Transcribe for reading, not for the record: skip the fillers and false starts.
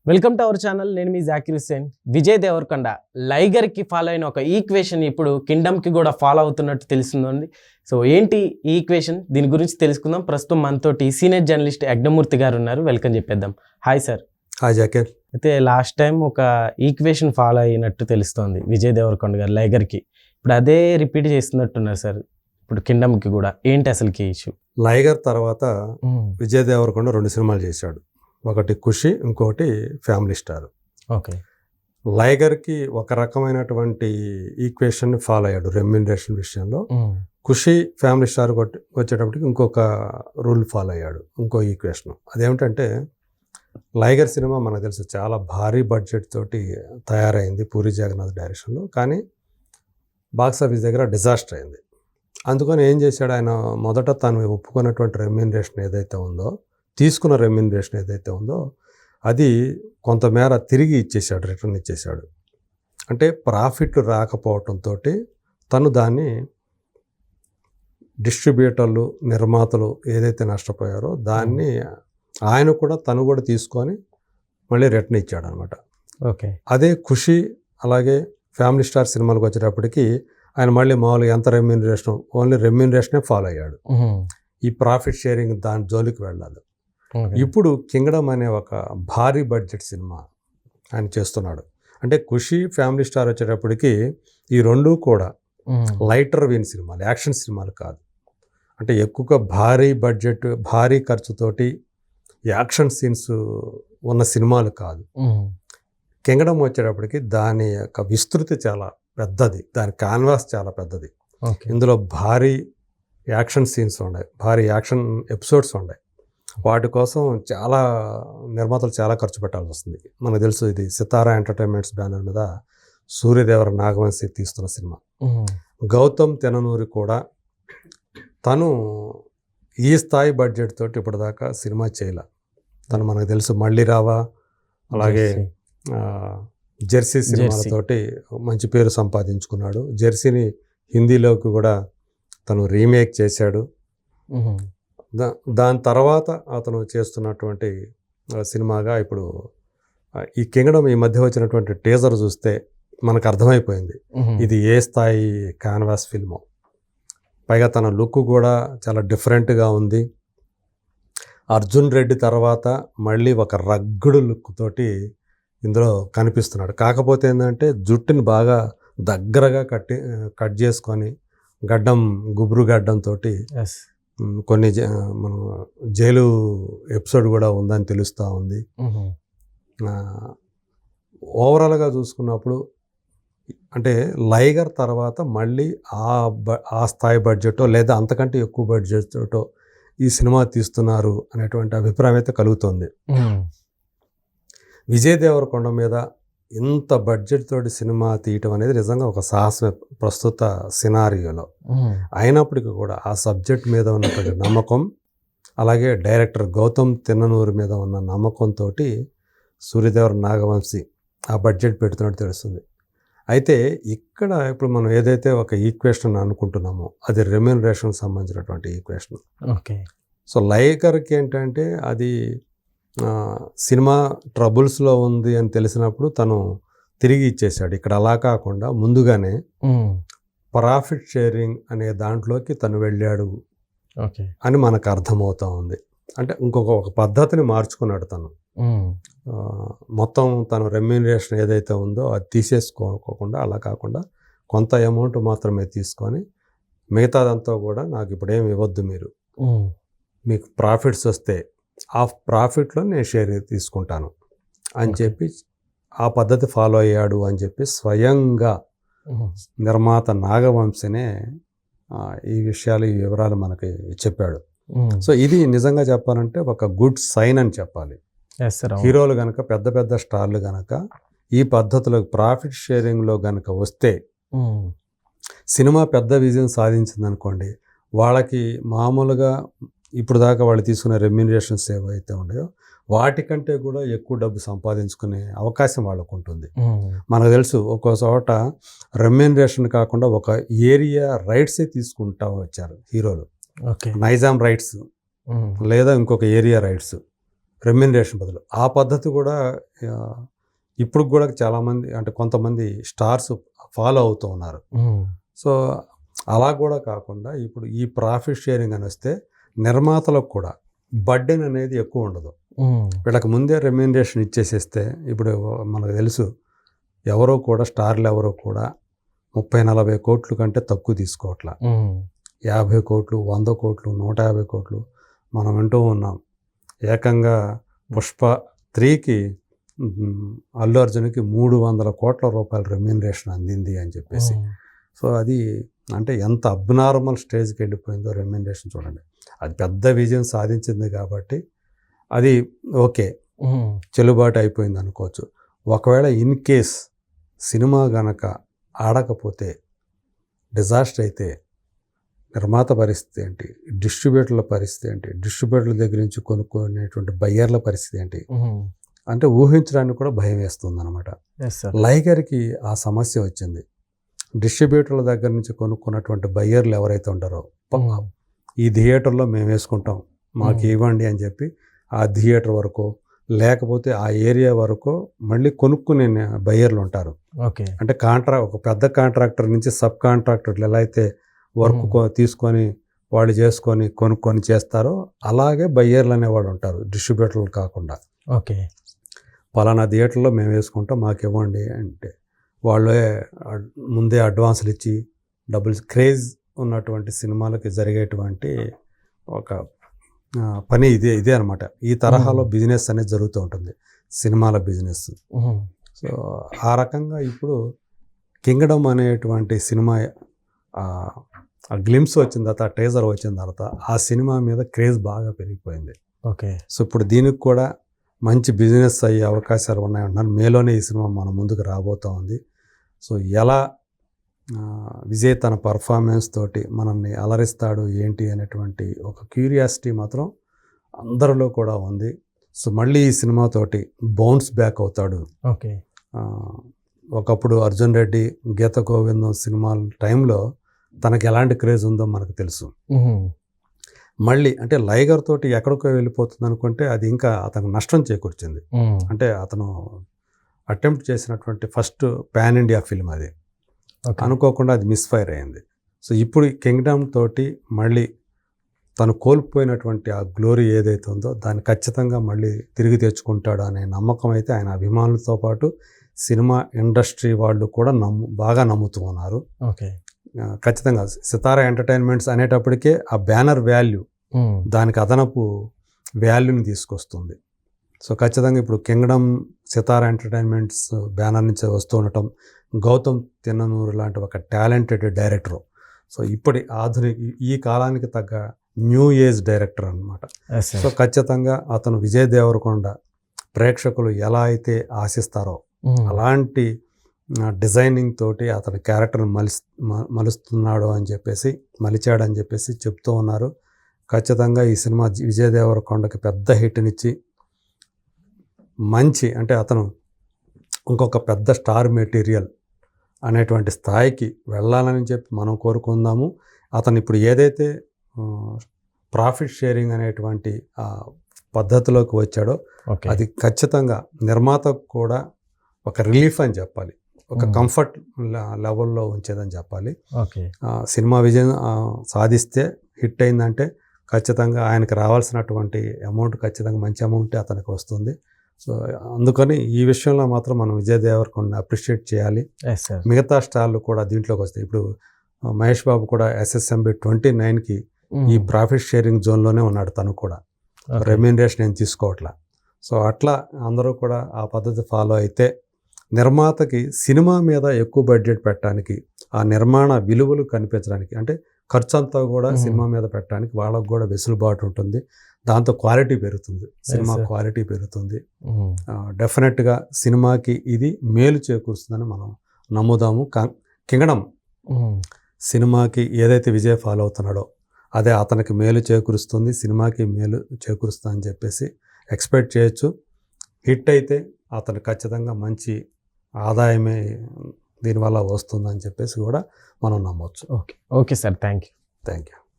Welcome to our channel. నేను మీ Zakir Hussain. Vijay Devarakonda లైగర్కి follow అయిన ఒక ఈక్వేషన్ ఇప్పుడు కింగ్డమ్కి కూడా ఫాలో అవుతున్నట్టు తెలుస్తుంది. సో ఏంటి ఈ ఈక్వేషన్, దీని గురించి తెలుసుకుందాం. ప్రస్తుతం మనతోటి సీనియర్ జర్నలిస్ట్ యజ్ఞమూర్తి గారు ఉన్నారు. వెల్కమ్ చెప్పేద్దాం. Hi sir. హాయ్ జాకిర్. అయితే లాస్ట్ టైం ఒక ఈక్వేషన్ ఫాలో అయినట్టు తెలుస్తోంది విజయ్ దేవరకొండ గారు లైగర్కి. ఇప్పుడు అదే రిపీట్ చేస్తున్నట్టున్నారు సార్ ఇప్పుడు కింగ్డమ్కి కూడా. ఏంటి అసలుకి ఇష్యూ? లైగర్ తర్వాత విజయ్ దేవరకొండ 2 సినిమాలు చేశాడు. ఒకటి ఖుషి, ఇంకోటి ఫ్యామిలీ స్టార్. ఓకే. లైగర్కి ఒక రకమైనటువంటి ఈక్వేషన్ ఫాలో అయ్యాడు రెమ్యూనరేషన్ విషయంలో. ఖుషి ఫ్యామిలీ స్టార్ వచ్చేటప్పటికి ఇంకొక రూల్ ఫాలో అయ్యాడు, ఇంకో ఈక్వేషన్. అదేమిటంటే లైగర్ సినిమా మనకు తెలుసు చాలా భారీ బడ్జెట్ తోటి తయారైంది పూరి జగన్నాథ్ డైరెక్షన్లో. కానీ బాక్స్ ఆఫీస్ దగ్గర డిజాస్టర్ అయింది. అందుకని ఏం చేశాడు ఆయన, మొదట తను ఒప్పుకున్నటువంటి రెమ్యూనరేషన్ ఏదైతే ఉందో, తీసుకున్న రెమ్యూనరేషన్ ఏదైతే ఉందో అది కొంతమేర తిరిగి ఇచ్చేసాడు, రిటర్న్ ఇచ్చేసాడు. అంటే ప్రాఫిట్లు రాకపోవటంతో తను దాన్ని డిస్ట్రిబ్యూటర్లు, నిర్మాతలు ఏదైతే నష్టపోయారో దాన్ని తను కూడా తీసుకొని మళ్ళీ రిటర్న్ ఇచ్చాడు అనమాట. ఓకే. అదే ఖుషి అలాగే ఫ్యామిలీ స్టార్ సినిమాలకు వచ్చేటప్పటికి ఆయన మళ్ళీ మామూలుగా ఎంత రెమ్యూనరేషన్, ఓన్లీ రెమ్యూనరేషనే ఫాలో అయ్యాడు. ఈ ప్రాఫిట్ షేరింగ్ దాని జోలికి వెళ్ళాలి. ఇప్పుడు కింగ్డమ్ అనే ఒక భారీ బడ్జెట్ సినిమా ఆయన చేస్తున్నాడు. అంటే ఖుషి ఫ్యామిలీ స్టార్ వచ్చేటప్పటికి ఈ రెండు కూడా లైటర్ వీన్ సినిమాలు, యాక్షన్ సినిమాలు కాదు. అంటే ఎక్కువగా భారీ బడ్జెట్, భారీ ఖర్చుతోటి యాక్షన్ సీన్స్ ఉన్న సినిమాలు కాదు. కింగ్డమ్ వచ్చేటప్పటికి దాని యొక్క విస్తృతి చాలా పెద్దది, దాని కాన్వాస్ చాలా పెద్దది. ఇందులో భారీ యాక్షన్ సీన్స్ ఉన్నాయి, భారీ యాక్షన్ ఎపిసోడ్స్ ఉన్నాయి. వాటి కోసం నిర్మాతలు చాలా ఖర్చు పెట్టాల్సి వస్తుంది. మనకు తెలుసు ఇది సితారా ఎంటర్టైన్మెంట్స్ బ్యానర్ మీద సూర్యదేవర నాగవంశీ తీస్తున్న సినిమా. గౌతమ్ తెననూరి కూడా తను ఈ స్థాయి బడ్జెట్ తోటి ఇప్పటిదాకా సినిమా చేయలే. తను మనకు తెలుసు మళ్ళీ రావా, అలాగే జెర్సీ సినిమాలతోటి మంచి పేరు సంపాదించుకున్నాడు. జెర్సీని హిందీలోకి కూడా తను రీమేక్ చేశాడు. దాని తర్వాత అతను చేస్తున్నటువంటి సినిమాగా ఇప్పుడు ఈ కింగ్డమ్ ఈ మధ్య వచ్చినటువంటి టీజర్ చూస్తే మనకు అర్థమైపోయింది ఇది ఏ స్థాయి కాన్వాస్ ఫిల్మో. పైగా తన లుక్ కూడా చాలా డిఫరెంట్గా ఉంది. అర్జున్ రెడ్డి తర్వాత మళ్ళీ ఒక రగ్గుడు లుక్ తోటి ఇందులో కనిపిస్తున్నాడు. కాకపోతే ఏంటంటే జుట్టుని బాగా దగ్గరగా కట్ చేసుకొని గుబురు గడ్డంతో కొన్ని మనం జైలు ఎపిసోడ్ కూడా ఉందని తెలుస్తూ ఉంది. ఓవరాల్గా చూసుకున్నప్పుడు అంటే లైగర్ తర్వాత మళ్ళీ ఆ స్థాయి బడ్జెటో లేదా అంతకంటే ఎక్కువ బడ్జెట్తో ఈ సినిమా తీస్తున్నారు అనేటువంటి అభిప్రాయం అయితే కలుగుతుంది. విజయ్ దేవరకొండ మీద ఇంత బడ్జెట్ తోటి సినిమా తీయటం అనేది నిజంగా ఒక సాహసమే ప్రస్తుత సినారియోలో. అయినప్పటికీ కూడా ఆ సబ్జెక్ట్ మీద ఉన్నటువంటి నమ్మకం, అలాగే డైరెక్టర్ గౌతమ్ తెన్ననూరి మీద ఉన్న నమ్మకంతో సూర్యదేవర నాగవంశీ ఆ బడ్జెట్ పెడుతున్నట్టు తెలుస్తుంది. అయితే ఇక్కడ ఇప్పుడు మనం ఏదైతే ఒక ఈక్వేషన్ అనుకుంటున్నామో అది రెమ్యూనరేషన్ సంబంధించినటువంటి ఈక్వేషన్. ఓకే. సో లైగర్కి ఏంటంటే అది సినిమా ట్రబుల్స్లో ఉంది అని తెలిసినప్పుడు తను తిరిగి ఇచ్చేశాడు. ఇక్కడ అలా కాకుండా ముందుగానే ప్రాఫిట్ షేరింగ్ అనే దాంట్లోకి తను వెళ్ళాడు అని మనకు అర్థమవుతా ఉంది. అంటే ఒక పద్ధతిని మార్చుకున్నాడు తను. మొత్తం తను రెమ్యూనరేషన్ ఏదైతే ఉందో అది తీసేసుకోకుండా అలా కాకుండా కొంత అమౌంట్ మాత్రమే తీసుకొని మిగతాదంతా కూడా నాకు ఇప్పుడేం ఇవ్వద్దు, మీకు ప్రాఫిట్స్ వస్తే ఆ ప్రాఫిట్లో నేను షేర్ తీసుకుంటాను అని చెప్పి ఆ పద్ధతి ఫాలో అయ్యాడు అని చెప్పి స్వయంగా నిర్మాత నాగవంశీనే ఈ వివరాలు మనకి చెప్పాడు. సో ఇది నిజంగా చెప్పాలంటే ఒక గుడ్ సైన్ అని చెప్పాలి. హీరోలు గనక, పెద్ద పెద్ద స్టార్లు గనక ఈ పద్ధతిలో ప్రాఫిట్ షేరింగ్లో గనక వస్తే సినిమా పెద్ద విజయం సాధించింది అనుకోండి, వాళ్ళకి మామూలుగా ఇప్పుడు దాకా వాళ్ళు తీసుకున్న రెమ్యూనరేషన్స్ ఏవైతే ఉన్నాయో వాటికంటే కూడా ఎక్కువ డబ్బు సంపాదించుకునే అవకాశం వాళ్ళకు ఉంటుంది. మనకు తెలుసు ఒక్కో చోట రెమ్యూనరేషన్ కాకుండా ఒక ఏరియా రైట్సే తీసుకుంటా వచ్చారు హీరోలు. నైజాం రైట్స్ లేదా ఇంకొక ఏరియా రైట్స్ రెమ్యునరేషన్ బదులు. ఆ పద్ధతి కూడా ఇప్పుడు కూడా చాలామంది అంటే కొంతమంది స్టార్స్ ఫాలో అవుతూ ఉన్నారు. సో అలా కూడా కాకుండా ఇప్పుడు ఈ ప్రాఫిట్ షేరింగ్ అని వస్తే నిర్మాతలకు కూడా బర్డెన్ అనేది ఎక్కువ ఉండదు. వీళ్ళకి ముందే రెమ్యునరేషన్ ఇచ్చేసేస్తే ఇప్పుడు మనకు తెలుసు ఎవరో కూడా స్టార్లు ఎవరో కూడా 30-40 కోట్ల కంటే తక్కువ తీసుకోవట్లా. 50 కోట్లు, 100 కోట్లు, 150 కోట్లు మనం వింటూ ఉన్నాం. ఏకంగా పుష్ప 3కి అల్లు అర్జున్కి 300 కోట్ల రూపాయల రెమ్యునరేషన్ అందింది అని చెప్పేసి. సో అది అంటే ఎంత అబ్నార్మల్ స్టేజ్కి వెళ్ళిపోయిందో రెమ్యునరేషన్ చూడండి. అది పెద్ద విజయం సాధించింది కాబట్టి అది ఓకే, చెల్లుబాటు అయిపోయింది అనుకోవచ్చు. ఒకవేళ ఇన్ కేస్ సినిమా గనక ఆడకపోతే, డిజాస్టర్ అయితే నిర్మాత పరిస్థితి ఏంటి, డిస్ట్రిబ్యూటర్ల పరిస్థితి ఏంటి, డిస్ట్రిబ్యూటర్ల దగ్గర నుంచి కొనుక్కునేటువంటి బయ్యర్ల పరిస్థితి ఏంటి అంటే ఊహించడానికి కూడా భయం వేస్తుంది అనమాట. లైగర్కి ఆ సమస్య వచ్చింది. డిస్ట్రిబ్యూటర్ల దగ్గర నుంచి కొనుక్కున్నటువంటి బయ్యర్లు ఎవరైతే ఉంటారో, ఈ థియేటర్లో మేము వేసుకుంటాం, మాకు ఇవ్వండి అని చెప్పి ఆ థియేటర్ వరకు లేకపోతే ఆ ఏరియా వరకు మళ్ళీ కొనుక్కునే బయ్యర్లు ఉంటారు. అంటే ఒక పెద్ద కాంట్రాక్టర్ నుంచి సబ్ కాంట్రాక్టర్లు ఎలా అయితే వర్క్ తీసుకొని వాళ్ళు చేసుకొని కొనుక్కొని చేస్తారో అలాగే బయ్యర్లు అనేవాళ్ళు ఉంటారు, డిస్ట్రిబ్యూటర్లు కాకుండా. పలానా థియేటర్లో మేము వేసుకుంటాం, మాకు ఇవ్వండి అంటే వాళ్ళే ముందే అడ్వాన్సులు ఇచ్చి డబ్బులు. క్రేజ్ ఉన్నటువంటి సినిమాలకి జరిగేటువంటి ఒక పని ఇదే అనమాట. ఈ తరహాలో బిజినెస్ అనేది జరుగుతూ ఉంటుంది, సినిమాల బిజినెస్. సో ఆ రకంగా ఇప్పుడు కింగ్డమ్ అనేటువంటి సినిమా ఆ గ్లిమ్స్ వచ్చిన తర్వాత, ఆ టేజర్ వచ్చిన తర్వాత ఆ సినిమా మీద క్రేజ్ బాగా పెరిగిపోయింది. సో ఇప్పుడు దీనికి కూడా మంచి బిజినెస్ అయ్యే అవకాశాలు ఉన్నాయంటున్నారు. మేలోనే ఈ సినిమా మన ముందుకు రాబోతూ ఉంది. సో ఎలా విజయ్ తన పర్ఫార్మెన్స్ తోటి మనల్ని అలరిస్తాడు ఏంటి అనేటువంటి ఒక క్యూరియాసిటీ మాత్రం అందరిలో కూడా ఉంది. సో మళ్ళీ ఈ సినిమాతోటి బౌన్స్ బ్యాక్ అవుతాడు. ఒకప్పుడు అర్జున్ రెడ్డి, గీత గోవిందం సినిమాల టైంలో తనకి ఎలాంటి క్రేజ్ ఉందో మనకు తెలుసు. మళ్ళీ అంటే లైగర్ తోటి ఎక్కడికో వెళ్ళిపోతుంది అనుకుంటే అది ఇంకా అతనికి నష్టం చేకూర్చింది. అంటే అతను అటెంప్ట్ చేసినటువంటి ఫస్ట్ పాన్ ఇండియా ఫిల్మ్ అది. అనుకోకుండా అది మిస్ఫైర్ అయింది. సో ఇప్పుడు కింగ్డమ్ తోటి మళ్ళీ తను కోల్పోయినటువంటి ఆ గ్లోరీ ఏదైతే ఉందో దాన్ని ఖచ్చితంగా మళ్ళీ తిరిగి తెచ్చుకుంటాడు అనే నమ్మకం అయితే ఆయన అభిమానులతో పాటు సినిమా ఇండస్ట్రీ వాళ్ళు కూడా బాగా నమ్ముతూ ఉన్నారు. ఖచ్చితంగా సితారా ఎంటర్టైన్మెంట్స్ అనేటప్పటికే ఆ బ్యానర్ వాల్యూ దానికి అదనపు వాల్యూని తీసుకొస్తుంది. సో ఖచ్చితంగా ఇప్పుడు కింగ్డమ్ సితారా ఎంటర్టైన్మెంట్స్ బ్యానర్ నుంచి వస్తూ ఉండటం, గౌతమ్ తిన్ననూరు లాంటి ఒక టాలెంటెడ్ డైరెక్టరు. సో ఇప్పటి ఆధునిక ఈ కాలానికి తగ్గ న్యూ ఏజ్ డైరెక్టర్ అనమాట. సో ఖచ్చితంగా అతను విజయ్ దేవరకొండ ప్రేక్షకులు ఎలా అయితే ఆశిస్తారో అలాంటి డిజైనింగ్ తోటి అతని క్యారెక్టర్ని మలుస్తున్నాడు అని చెప్పేసి, మలిచాడని చెప్పేసి చెప్తూ ఉన్నారు. ఖచ్చితంగా ఈ సినిమా విజయ్ దేవరకొండకి పెద్ద హిట్నిచ్చి మంచి అంటే అతను ఇంకొక పెద్ద స్టార్ మెటీరియల్ అనేటువంటి స్థాయికి వెళ్ళాలని చెప్పి మనం కోరుకుందాము. అతను ఇప్పుడు ఏదైతే ప్రాఫిట్ షేరింగ్ అనేటువంటి పద్ధతిలోకి వచ్చాడో అది ఖచ్చితంగా నిర్మాతకు కూడా ఒక రిలీఫ్ అని చెప్పాలి, ఒక కంఫర్ట్ లెవెల్లో ఉంచేదని చెప్పాలి. సినిమా విజయం సాధిస్తే, హిట్ అయిందంటే ఖచ్చితంగా ఆయనకు రావాల్సినటువంటి అమౌంట్ ఖచ్చితంగా మంచి అమౌంటే అతనికి వస్తుంది. సో అందుకని ఈ విషయంలో మాత్రం మనం విజయ్ దేవరకొండని అప్రిషియేట్ చేయాలి. మిగతా స్టార్లు కూడా దీంట్లోకి వస్తాయి. ఇప్పుడు మహేష్ బాబు కూడా SSMB 29కి ఈ ప్రాఫిట్ షేరింగ్ జోన్లోనే ఉన్నాడు. తను కూడా రెమ్యూనరేషన్ ఏం తీసుకోవట్లా. సో అట్లా అందరూ కూడా ఆ పద్ధతి ఫాలో అయితే నిర్మాతకి సినిమా మీద ఎక్కువ బడ్జెట్ పెట్టడానికి, ఆ నిర్మాణ విలువలు కనిపించడానికి, అంటే ఖర్చు అంతా కూడా సినిమా మీద పెట్టడానికి వాళ్ళకు కూడా వెసులుబాటు ఉంటుంది. దాంతో క్వాలిటీ పెరుగుతుంది, సినిమా క్వాలిటీ పెరుగుతుంది. డెఫినెట్గా సినిమాకి ఇది మేలు చేకూరుస్తుందని మనం నమ్ముదాము. కింగ్డమ్ సినిమాకి ఏదైతే విజయ్ ఫాలో అవుతున్నాడో అదే అతనికి మేలు చేకూరుస్తుంది, సినిమాకి మేలు చేకూరుస్తుంది అని చెప్పేసి ఎక్స్పెక్ట్ చేయొచ్చు. హిట్ అయితే అతను ఖచ్చితంగా మంచి ఆదాయమే దీనివల్ల వస్తుందని చెప్పేసి కూడా మనం నమ్మవచ్చు. Okay sir, thank you.